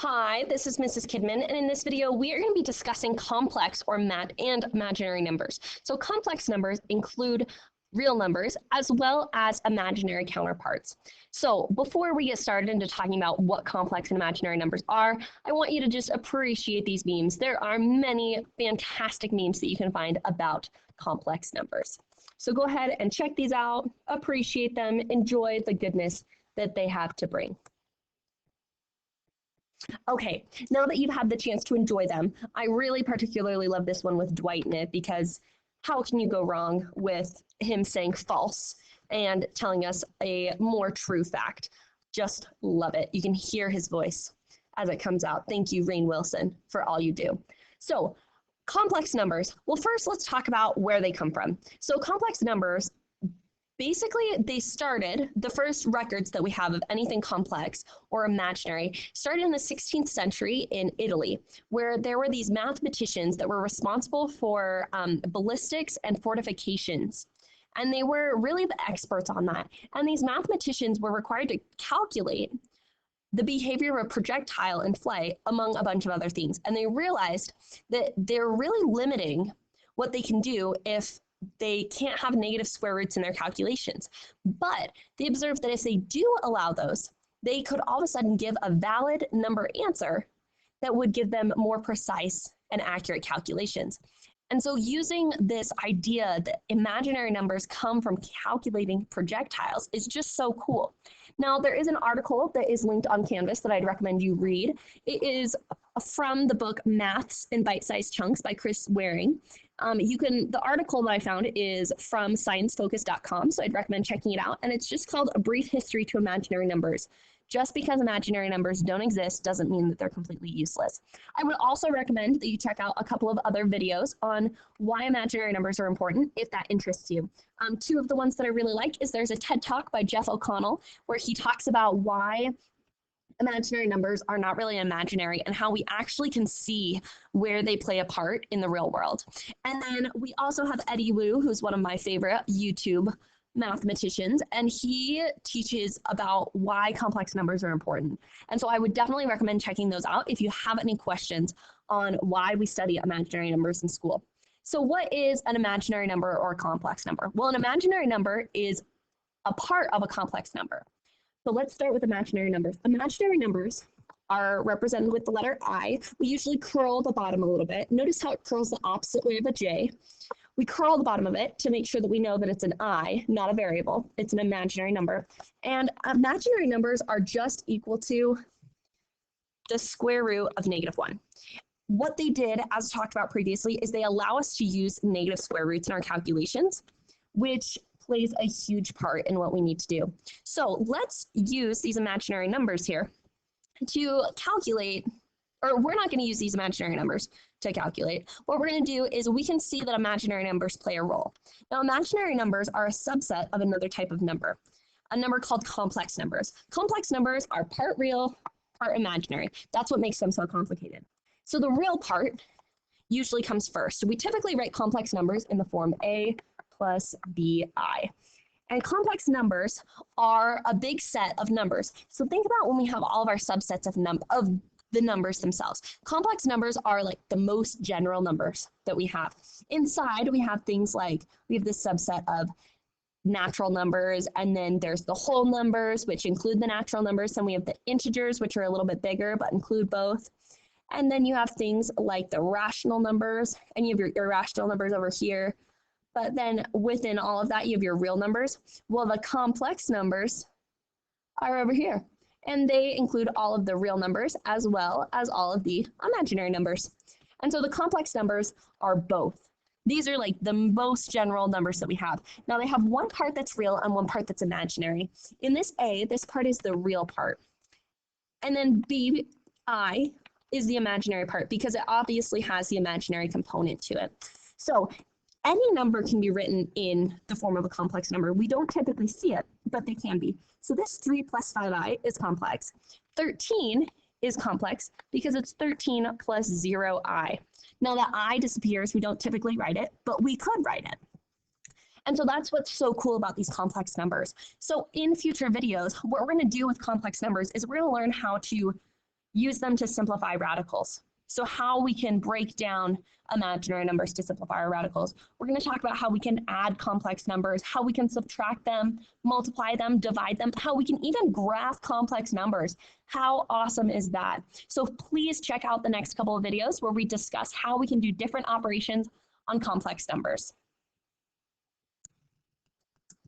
Hi, this is Mrs. Kidman, and in this video, we are going to be discussing complex or and imaginary numbers. So complex numbers include real numbers as well as imaginary counterparts. So before we get started into talking about what complex and imaginary numbers are, I want you to just appreciate these memes. There are many fantastic memes that you can find about complex numbers. So go ahead and check these out, appreciate them, enjoy the goodness that they have to bring. Okay, now that you've had the chance to enjoy them, I really particularly love this one with Dwight in it because how can you go wrong with him saying false and telling us a more true fact? Just love it. You can hear his voice as it comes out. Thank you, Rainn Wilson, for all you do. So, complex numbers. Well, first, let's talk about where they come from. So, complex numbers basically, they started, the first records that we have of anything complex or imaginary started in the 16th century in Italy, where there were these mathematicians that were responsible for ballistics and fortifications. And they were really the experts on that. And these mathematicians were required to calculate the behavior of a projectile in flight, among a bunch of other things. And they realized that they're really limiting what they can do if they can't have negative square roots in their calculations. But they observed that if they do allow those, they could all of a sudden give a valid number answer that would give them more precise and accurate calculations. And so using this idea that imaginary numbers come from calculating projectiles is just so cool. Now, there is an article that is linked on Canvas that I'd recommend you read. It is from the book Maths in Bite-Sized Chunks by Chris Waring. The article that I found is from sciencefocus.com, so I'd recommend checking it out. And it's just called A Brief History to Imaginary Numbers. Just because imaginary numbers don't exist doesn't mean that they're completely useless. I would also recommend that you check out a couple of other videos on why imaginary numbers are important, if that interests you. Two of the ones that I really like is there's a TED Talk by Jeff O'Connell, where he talks about why imaginary numbers are not really imaginary and how we actually can see where they play a part in the real world. And then we also have Eddie Wu, who's one of my favorite YouTube mathematicians, and he teaches about why complex numbers are important. And so I would definitely recommend checking those out if you have any questions on why we study imaginary numbers in school. So what is an imaginary number or a complex number? Well, an imaginary number is a part of a complex number. So let's start with imaginary numbers. Imaginary numbers are represented with the letter I. We usually curl the bottom a little bit. Notice how it curls the opposite way of a J. We curl the bottom of it to make sure that we know that it's an I, not a variable. It's an imaginary number. And imaginary numbers are just equal to the square root of -1. What they did, as talked about previously, is they allow us to use negative square roots in our calculations, which plays a huge part in what we need to do. So let's use these imaginary numbers here to calculate, or we're not going to use these imaginary numbers to calculate. What we're going to do is we can see that imaginary numbers play a role. Now, imaginary numbers are a subset of another type of number, a number called complex numbers. Complex numbers are part real, part imaginary. That's what makes them so complicated. So the real part usually comes first. So we typically write complex numbers in the form A plus BI. And complex numbers are a big set of numbers. So think about when we have all of our subsets of the numbers themselves. Complex numbers are like the most general numbers that we have. Inside, we have things like, we have this subset of natural numbers, and then there's the whole numbers, which include the natural numbers. Then we have the integers, which are a little bit bigger, but include both. And then you have things like the rational numbers, and you have your irrational numbers over here. But then within all of that, you have your real numbers. Well, the complex numbers are over here. And they include all of the real numbers as well as all of the imaginary numbers. And so the complex numbers are both. These are like the most general numbers that we have. Now they have one part that's real and one part that's imaginary. In this A, this part is the real part. And then BI is the imaginary part because it obviously has the imaginary component to it. So any number can be written in the form of a complex number. We don't typically see it, but they can be. So this 3 plus 5i is complex. 13 is complex because it's 13 plus 0i. Now that I disappears, we don't typically write it, but we could write it. And so that's what's so cool about these complex numbers. So in future videos, what we're going to do with complex numbers is we're going to learn how to use them to simplify radicals. So how we can break down imaginary numbers to simplify our radicals. We're going to talk about how we can add complex numbers, how we can subtract them, multiply them, divide them, how we can even graph complex numbers. How awesome is that? So please check out the next couple of videos where we discuss how we can do different operations on complex numbers.